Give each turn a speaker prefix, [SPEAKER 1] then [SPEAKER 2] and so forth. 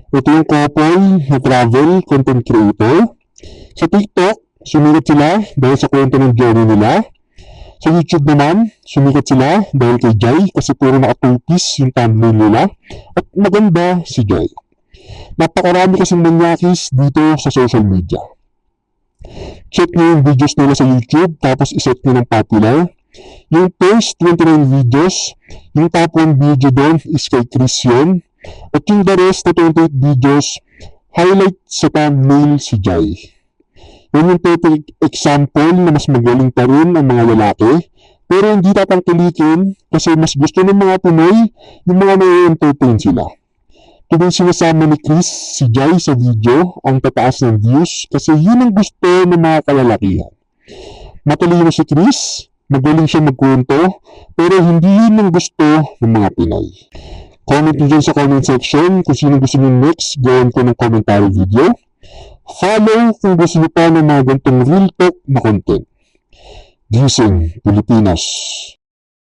[SPEAKER 1] Ito yung couple na travel content creator. Sa TikTok, sumikat sila dahil sa kwento ng journey nila. Sa YouTube naman, sumikat sila dahil kay Jai kasi puro naka-two-piece yung thumbnail nila at maganda si Jai. Napakarami kasing manyakis dito sa social media. Check nyo yung videos nila sa YouTube tapos iset nyo ng popular. Yung first 29 videos, yung top 1 video doon is kay Chris yun. At yung the rest na 28 videos, highlight sa thumbnail si Jai. Yan yung perfect example na mas magaling pa rin ang mga lalaki pero hindi tatangkilikin kasi mas gusto ng mga Pinoy yung mga nai-entertain sila. Tuwing sinasama ni Chris si Jai sa video ang tataas ng views kasi yun ang gusto ng mga kalalakihan. Matalino si Chris, magaling siya magkwento pero hindi yun ang gusto ng mga Pinoy. Comment nyo dyan sa comment section kung sino gusto nyo next gawin ko ng commentary video. Follow kung gusto nyo pa ng mga gantong real talk na content. Gising, Pilipinas.